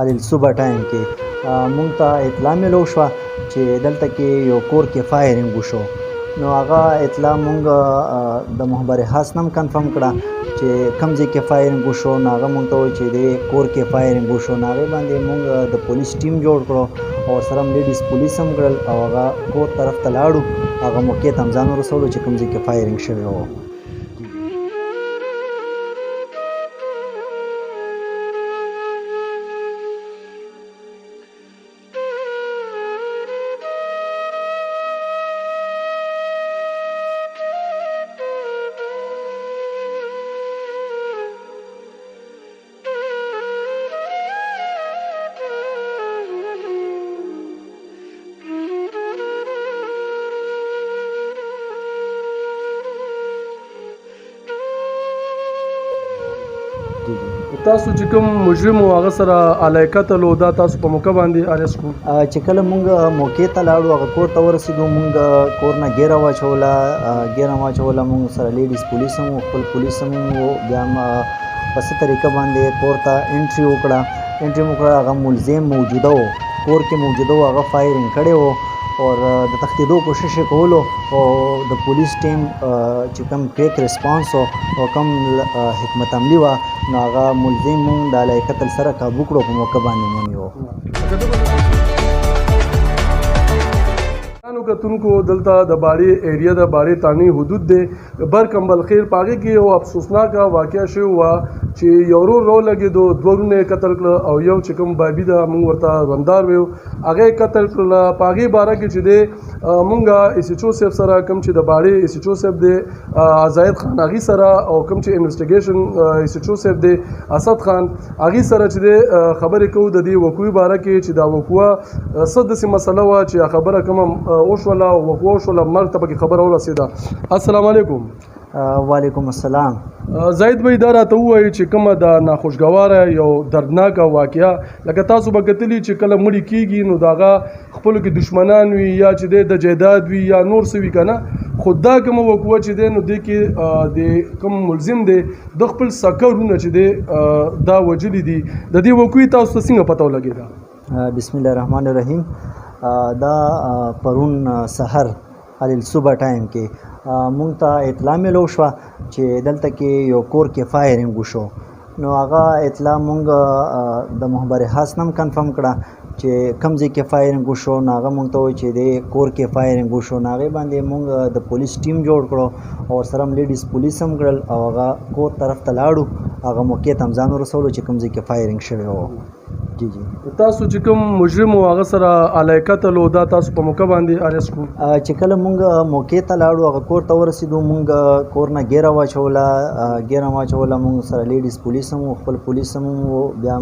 الصبح ټایم کې مونږ ته اطلاع میلو شوه چې دلته کې یو کور کې فایرنګ وشو. نو هغه اطلاع مونږ د مخبر خاص نه هم کنفرم کړه چې کوم ځای کې فایرنګ وشو. نو هغه مونږ ته وایي چې د کور کې فایرنګ وشو. نو هغې باندې مونږ د پولیس ټیم جوړ کړو او سره هم لیډیز پولیس هم کړل او هغه کور طرف ته لاړو. هغه موقع ته هم ځان ورسولو چې کوم ځای کې فایرنګ شوی و. تاسو چې کوم مجرم و هغه سره علاقه تلو دا تاسو په موقع باندې اریسټ کړو؟ چې کله مونږ موقع ته لاړو هغه کور ته ورسېدو مونږ کور نه ګیره واچوله مونږ سره لیډیز پولیس هم خپل پولیس هم و. بیا په څه طریقه باندې کور ته انټري وکړه. هغه ملزم موجوده و کور کې موجوده و هغه فایرنګ کړی و اور د تښتېدو کوشش یې کولو او د پولیس ټیم چې کوم کویک ریسپانس او کوم حکمت عملي وه نو هغه ملزم مونږ د علیه قتل سره کابو کړو په موقع باندې ونیو. کتونکو دلته د باړې ایریا د باړې تانی حدود دی بر کمبل خیر پاګه کې یو افسوسناک واقعه شوی و چې یو رو لګېدو دوه ورونه قتل کړل او یو چې کوم بابي ده موږ ورته روندار ویو هغه قتل کړل. پاګې باره کې چې دی مونږه اس ایچ او صاحب سره کوم چې د باړې اس ایچ او صاحب دی زاهد خان هغې سره او کوم چې انویسټیګیشن اس ایچ او صاحب دی اسد خان هغې سره چې دی خبرې کوو د دې وقوعې باره کې چې دا وقوعه څه داسې مسله وه چې خبره کومه وشوله وقوعه وشوله مرګ ته پکې خبره ورسېده. السلام علیکم. وعلیکم السلام. زاهد بھائی دا راته ووایي چې کومه د ناخوشګواره یو دردناکه واقعه لکه تاسو به کتلي چې کله مړي کېږي نو د هغه خپلو کې دشمنان وي یا چې دی د جایداد وي یا نور څه وي که نه خو دا کومه وقوعه چې دی نو دې کې د کوم ملزم دی د خپل سکه ورونه چې دی دا وجلي دي د دې وقوعې تاسو ته څنګه پته ولګېده؟ بسم الله الرحمن الرحیم. دا پرون سحر الصبح ټایم کې مونږ ته اطلاع میلو شوه چې دلته کې یو کور کې فایرنګ وشو. نو هغه اطلاع مونږ د مخبر خاص نه هم کنفرم کړه چې کوم ځای کې فایرنګ وشو. نو هغه مونږ ته وایي چې د کور کې فایرنګ وشو. نو هغې باندې مونږ د پولیس ټیم جوړ کړو او سره هم لیډیز پولیس هم کړل او هغه کور طرف ته لاړو. هغه موقع ته هم ځان ورسولو چې کوم ځای کې فایرنګ شوی و. تاسو چې کوم مجرم و هغه سره علاقه تلو دا تاسو په موقع باندې اریسټ کړو؟ چې کله مونږ موقع ته لاړو هغه کور ته ورسېدو مونږ کور نه ګیره واچوله مونږ سره لیډیز پولیس هم خپل پولیس هم و. بیا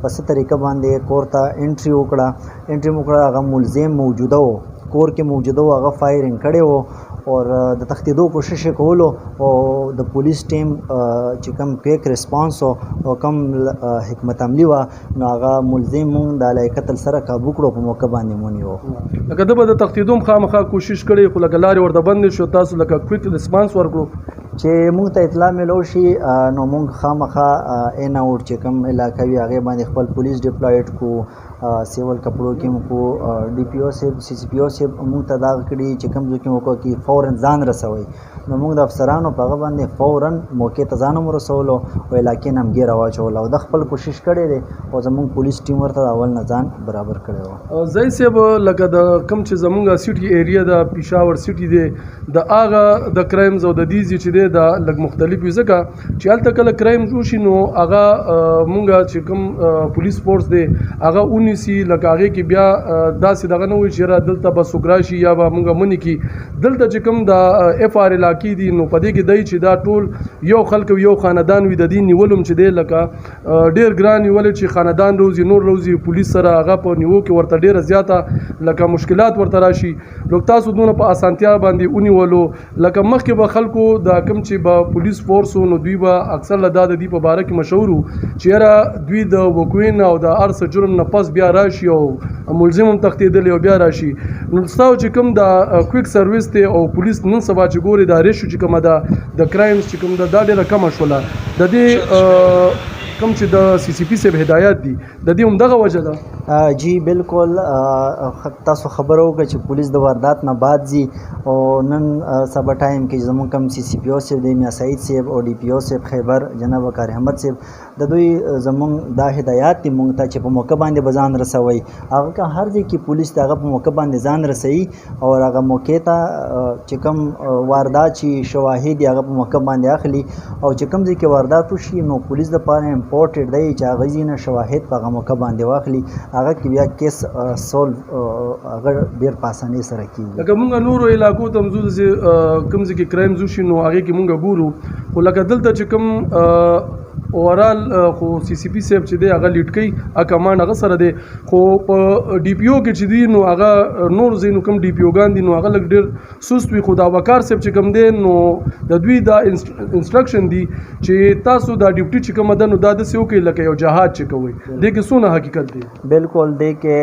په څه طریقه باندې کور ته انټري وکړه. هغه ملزم موجوده و کور کې موجوده و هغه فایرنګ کړی و اور د تښتېدو کوشش یې کولو او د پولیس ټیم چې کوم کویک ریسپانس او کوم حکمت عملي وه نو هغه ملزم مونږ د علیه قتل سره کابو کړو په موقع باندې ونیو. لکه ده به د تښتېدو هم خامخا کوشش کړی خو لکه لارې ورته بندې شو تاسو لکه کویک ریسپانس ورکړو چې مونږ ته اطلاع میلو شي نو مونږ خامخا ان اوټ چې کوم علاقه وي هغې باندې خپل پولیس ډپلایډ کو سیول کپړو کې مو کو ډي پی او صاحب سی سی پی او صاحب مونږ ته دا کړي چې کوم ځای کې موقع کې فورا ځان رسوئ. نو مونږ د افسرانو په هغه باندې فورا موقع ته ځان هم ورسولو او علاقې نه هم ګیره واچوله او د خپل کوشش کړی دی او زمونږ پولیس ټیم ورته د اول نه ځان برابر کړی و. زاهد صاحب لکه د کوم چې زمونږ سیټي ایریا د پېښور سیټي دی د هغه د کرایمز او د دې ځای چې دی دا لږ مختلف وي ځکه چې هلته کله کرایم وشي نو هغه مونږ چې کوم پولیس فورس دی هغه ونیسي لکه هغې کې بیا داسې دغه نه وي چې یاره دلته به څوک راشي یا به مونږ منې کړي. دلته چې کوم د اف آر علاقې دي نو په دې کې دی چې دا ټول یو خلک یو خاندان وي د دې نیولم چې دی لکه ډېر ګران نیولې چې خاندان روزي نور روزي پولیس سره هغه په نیو کې ورته ډېره زیاته لکه مشکلات ورته راشي. نو تاسو دونه په اسانتیا باندې ونیولو لکه مخکې به خلکو دا کوم چې به پولیس فورس نو دوی به اکثر له دا د دې په باره کې مشهور وو چې یاره دوی د وقوعې نه او د هر څه جرم نه پس بیا راشي او ملزم هم تښتېدلی او بیا راشي. نو ستاسو چې کوم د کویک سروس دی او پولیس نن سبا چې ګوري دا ریشو چې کومه ده د کرایمز چې کوم ده دا ډېره کمه شوله. د دې کوم چې د سی سی پی صاحب هدایت دي د دې همدغه وجه ده. جی بالکل تاسو خبرو وکړه چې پولیس د واردات نه بعد ځي او نن سبا ټایم کې زموږ کوم سی سی پی او صاحب دی میا سعید صاحب او ډي پی او صاحب خیبر جناب وقار احمد صاحب د دوی زموږ دا هدایات دي موږ ته چې په موقع باندې به ځان رسوي. هغه که هر ځای کې پولیس د هغه په موقع باندې ځان رسوي او هغه موقع ته چې کوم واردات چې شواهد دي هغه په موقع باندې اخلي او چې کوم ځای کې واردات وشي نو پولیس دپاره امپورټډ دی چې هغه ځای نه شواهد په هغه موقع باندې واخلي هغه کې بیا کیس سولو هغه ډېر په اسانۍ سره کېږي. لکه مونږ نورو علاقو ته ځو چې کوم ځای کې کرایم وشي نو هغې کې مونږ ګورو خو لکه دلته چې کوم اوورال خو سی سی پی صاحب چې دی هغه لیډ کوي کمان هغه سره دی خو په ډي پی او کې چې دی نو هغه نور ځای نو کوم ډي پی اوګان دي نو هغه لږ ډېر سست وي خو دا وقار صاحب چې کوم دی نو د دوی دا انسټرکشن دي چې تاسو دا ډیوټي چې کومه ده نو دا داسې وکړئ لکه یو جهاد چې کوئ. دې کې څونه حقیقت دی؟ بالکل دی کې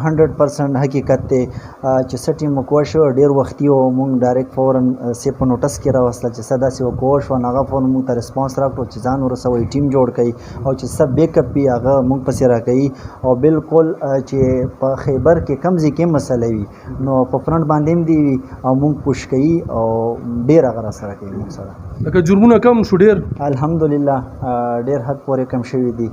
100% حقیقت دی چې څه ټیم وکوه شو ډېر وختي و مونږ ډایرکټ فورن سی په نوټس کې راوستله چې څه داسې وکوه شوه نو هغه فورن مونږ ته رسپانس راکړو چې ځان ورسوئ ټیم جوړ کړئ او چې څه بیک اپ وي هغه مونږ پسې راکوي او بالکل چې په خیبر کې کم ځای کې مسله وي نو په فرنټ باندې هم دی وي او مونږ پوش کوي او ډېر هغه راسره کوي مونږ سره. لکه جرمونه کم شو ډېر الحمدلله ډېر حد پورې کم شوي دي.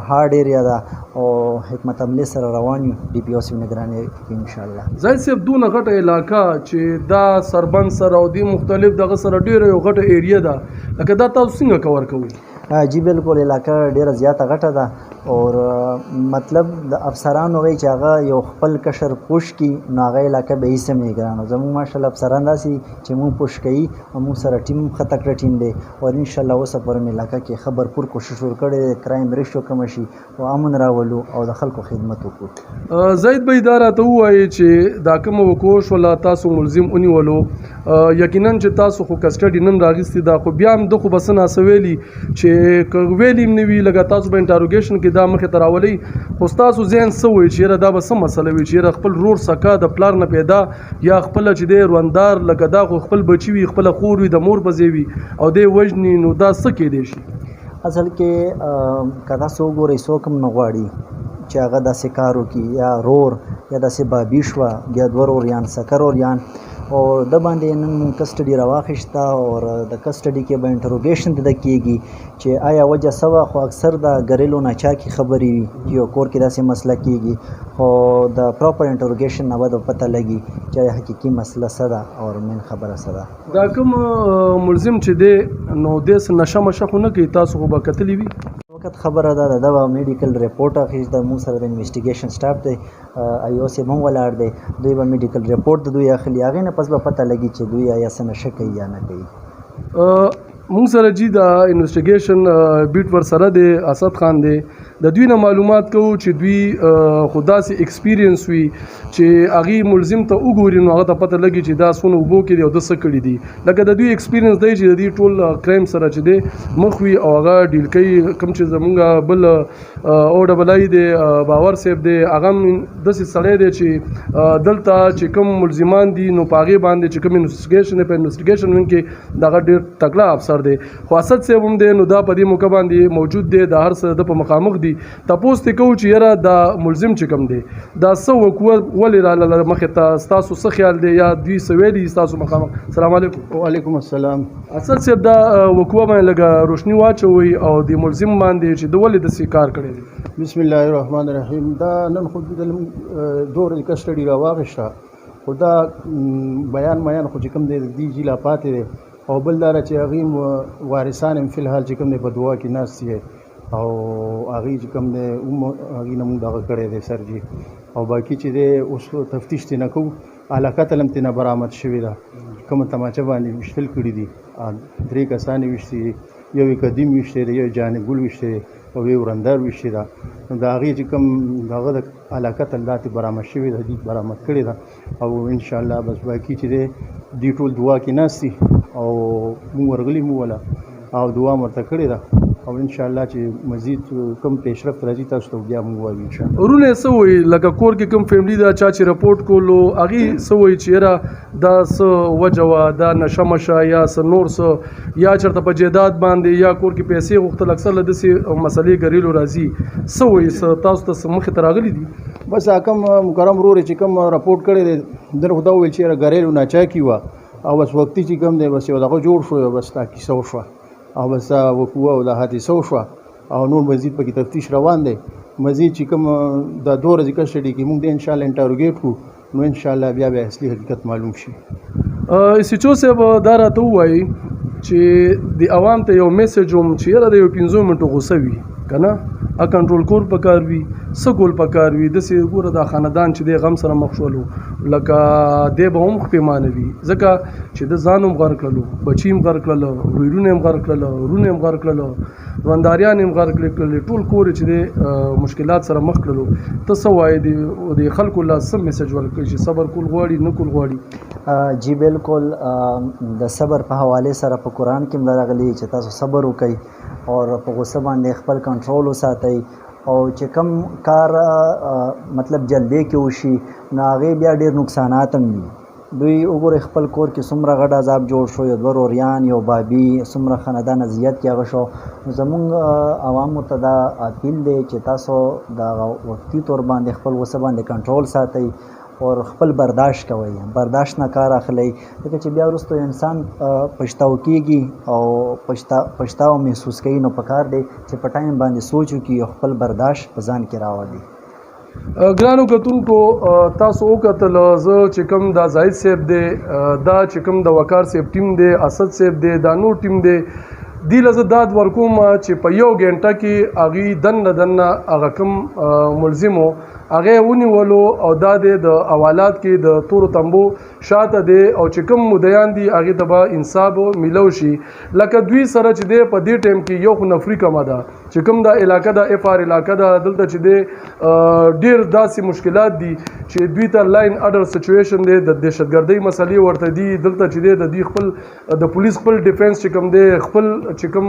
هارډ ایریا ده او حکمت عملي سره روان یو ډي پی او صاحب نگراني کې انشاءالله. زاهد صاحب دونه غټه علاقه چې دا سربند سره او د مختلف دغه سره ډېره یو غټه ایریا ده لکه دا تاسو څنګه کور کوئ؟ جی بالکل علاقه ډیره زیاته غټه ده او مطلب د افسرانو وی چې هغه یو خپل کشر پوش کی نو هغه علاقه به یې سم نگرانو زموږ ماشاءالله افسران داسې چې مونږ پوش کوي او مونږ سره ټیم ښه تکړه ټیم دی او انشاءالله اوس پر علاقه کې خبرپور کوشش ورکړی کرایم ریشو کم شي او امن راولو او د خلکو خدمت وکړو. زید بھائی دا راته ووایي چې دا کوم وکوش ولا تاسو ملزم ونیولو یقینا چې تاسو خو کسټډي نن راغستې دا خو بیا هم د خو بس ناسه ویلي چې ویلي هم نه وي لکه تاسو به انټاروګیشن کې دا مخې ته راولئ خو ستاسو ذهن څه وایي چې یاره دا به څه مسله وي چې یاره خپل رور سکه د پلار نه پیدا یا خپله چې دی روندار لکه دا خو خپل بچي وي خپله خور وي د مور په ځای وي او دی وژني نو دا څه کیدی شي؟ اصل کې که تاسو وګورئ څوک هم نه غواړي چې هغه داسې کار وکړي یا رور یا داسې بابي شوه یا دوه روریان سکه روریان او د باندې نن مونږ کسټډي راواخیسته او د کسټډي کې به انټروګیشن د ده کېږي چې آیا وجه څه وه خو اکثر د ګریلو ناچاکي خبرې وي چې یو کور کې داسې مسله کېږي خو د پراپر انټروګیشن نه به د پته لګي چې حقیقي مسله څه ده او مین خبره څه ده. دا کوم ملزم چې دی نو دې نشه مشه خو نه کوي تاسو خو به کتلی وي وخت خبره ده د دغه میډیکل ریپورټ اخیست د موږ سره د انویسټیګیشن سټاف دی آی او سی هم ولاړ دی دوی به میډیکل ریپورټ د دوی اخلي هغې نه پس به پته لګي چې دوی آیا څه نشه کوي یا نه کوي. مونږ سره جی د انویسټیګیشن بیټ ور سره دی اسد خان دی د دوی نه معلومات کوو چې دوی خو داسې ایکسپیرینس وي چې هغې ملزم ته وګوري نو هغه ته پته لګي چې دا څونه اوبو کې دی او ده څه کړي دي لکه د دوی ایکسپیرینس دی چې د دوی ټول کریم سره چې دی مخ وي او هغه ډیل کوي کوم چې زمونږ بل او ډبل آی دی باور صاحب دی هغه هم داسې سړی دی چې دلته چې کوم ملزمان دي نو په هغې باندې چې کوم انویسټیګیشن دی په انویسټیګیشن کې دغه ډېر تکړه افسر دی خو اسد صاحب هم دی نو دا په دې موقع باندې موجود دی د هر څه د په مخامخ دی تپوس ته کوو چې یاره دا ملزم چې کوم دی دا څه وکوه ولې راله مخې ته ستاسو څه خیال دی یا دوی څه ویلي ستاسو مخامخ؟ السلام علیکم. وعلیکم السلام. اسد صاحب دا وکوه باندې لږه روشني واچوئ او د ملزم باندې چې د ولې داسې کار کړی دی؟ بسم الله الرحمن الرحیم. دا نن خو د دور کسټډي راواخیسته خو دا بیان خو چې کوم دی د دې جیلا پاتې دی او بل دا چې هغې وارثان هم فلحال چې کوم دی په دعا کې ناست دی او هغې چې کوم دی هغې نه مونږ دغه کړی دی سر جي او باقي چې دی اوس تفتیش ترې نه کوو علاقه تل هم ترې نه برآمد شوې ده کومه تماچه باندې ویشتل کړي دي 3 کسان یې ویشتي دي یو یې قدیم ویشتی دی یو یې جانب ګل ویشتی دی او یو ورندار ویشتی ده نو د هغې چې کوم دغه د علاقه تل دا ترې برآمد شوې ده دوی برآمد کړې ده او انشاءالله بس باقي چې دی دوی ټول دعا کې ناست دي او مونږ ورغلي مو وله او دعا ورته کړې ده او ان شاء الله چې مزید کم پیشرفت راځي تاسو ته بیا موږ وایو ان شاء الله. ورونه څه وایي لکه کور کې کوم فیملی دا چا چې رپورټ کولو هغې څه وایي چې یاره دا څه وجه وه دا نشه مشه یا څه نور څه یا چېرته په جایداد باندې یا کور کې پیسې غوښتل اکثر له داسې مسلې ګریلو راځي څه وایي څه تاسو ته څه مخې ته راغلي دي؟ بس کم مکرم ورور چې کم رپورټ کړی دی در خو دا وویل چې یاره ګریلو ناچاکي وه او بس وختي چې کوم دی بس یو دغه جوړ شو بس دا کیسه وشوه او بس دا وقوعه او دا حادثه وشوه او نور مزید پکې تفتیش روان دی. مزید چې کوم دا 2 ورځې کسټډي کې موږ د انشاءالله انټروګیټ کړو نو انشاءالله بیا به اصلي حقیقت معلوم شي. ایس ایچ او صاحب دا راته ووایي چې د عوام ته یو میسج هم چې یاره د یو 15 منټو غوسه وي که نه کنټرول کول پکار وي څه کول پکار وي داسې ګوره دا خاندان چې دی غم سره مخ شولو لکه دی به هم خپېمانه وي ځکه چې د ځان هم غرق کړلو بچي هم غرق کړله وروڼه هم غرق کړله ورونه هم غرق کړله ژونداریان هم غرق کړل ټول کور چې دی مشکلات سره مخ کړلو. ته څه وایې د خلکو له څه میسج ورکوي چې صبر کول غواړي نه کول غواړي؟ جی بالکل د صبر په حواله سره په قرآن کې هم راغلي چې تاسو صبر وکړئ او په غوسه باندې خپل کنټرول وساتئ او چې کم کار مطلب جلدی کې وشي نو هغې بیا ډېر نقصانات هم وي. دوی وګورئ خپل کور کې څومره غټ عذاب جوړ شو یو 2 وروریان یو بابي څومره خاندان اذیت کې هغه شو. نو زمونږ عوامو ته دا اپیل دی چې تاسو د وختي طور باندې خپل غوسه باندې کنټرول ساتئ او خپل برداشت کوئ برداشت نه کار اخلئ ځکه چې بیا وروسته انسان پښتاو کېږي او پښتاو محسوس کوي نو پکار دی چې په ټایم باندې سوچ وکړي او خپل برداشت په ځان کې راولي. ګرانو کتونکو تاسو وکتل زه چې کوم دا زاهد صاحب دی دا چې کوم د وقار صاحب ټیم دی اسد صاحب دی دا نور ټیم دی دی لزه داد ورکوم چې په 1 غنټه کې هغې دنه هغه کوم ملزمو هغه ونیولو او دا د حوالات کې د تورو تنبو شاته دی او چې کوم مدیان دي هغې ته به انصاف میلو شي. لکه دوی سره چې دی په دې ټایم کې یو خو نفري کمه ده چې کوم دا علاقه ده اف آر علاقه ده دلته چې دی ډېر داسې مشکلات دي چې دوی ته لاین اډر سچویشن دی د دهشتګردۍ مسلې ورته دي دلته چې دی د دوی خپل د پولیس خپل ډیفینس چې کوم دی خپل چې کوم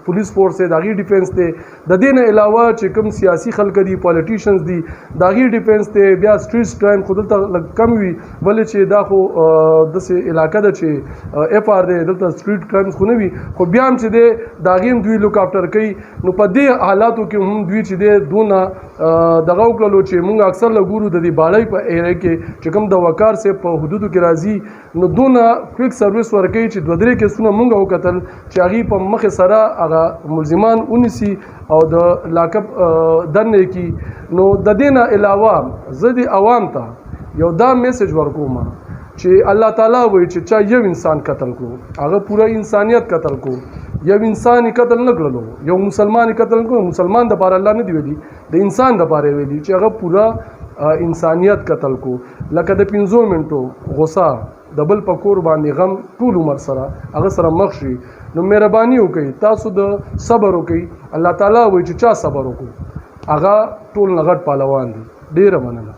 پولیس فورس دی د هغې ډیفینس دی د دې نه علاوه چې کوم سیاسي خلک دي پالیټیشنز دي د هغې ډیفینس دی بیا سټریټ کرایم خو دلته لږ کم وي ولې چې دا خو داسې علاقه ده چې اف آر دی دلته سټریټ کرایمز خو نه وي خو بیا هم چې دی د هغې هم دوی لوک آفټر کوي. نو په دې حالاتو کې هم دوی چې دی دونه دغه وکړلو چې موږ اکثر له ګورو د دې باړۍ په ایریا کې چې کوم د وقار صاحب په حدودو کې راځي نو دونه کویک سروس ورکوي چې 2-3 کیسونه موږ وکتل چې هغې په مخې سره هغه ملزمان ونیسي او د لاکپ دننه کړي. نو د دې نه علاوه زه د عوام ته یو دا میسج ورکوم چې الله تعالی وایي چې چا یو انسان قتل کړو هغه پوره انسانیت قتل کړو یو انسان قتل نه کړلو یو مسلمان قتل کړو مسلمان د پاره الله نه دی ویلي د انسان د پاره ویلي چې هغه پوره انسانیت قتل کړو. لکه د 15 منټو غوسه د بل په کور باندې غم ټول عمر سره هغه سره مخ شي. نو مهرباني وکړئ تاسو د صبر وکړئ الله تعالی وایي چې چا صبر وکړو هغه ټول نه غټ پهلوان دي. ډېره مننه.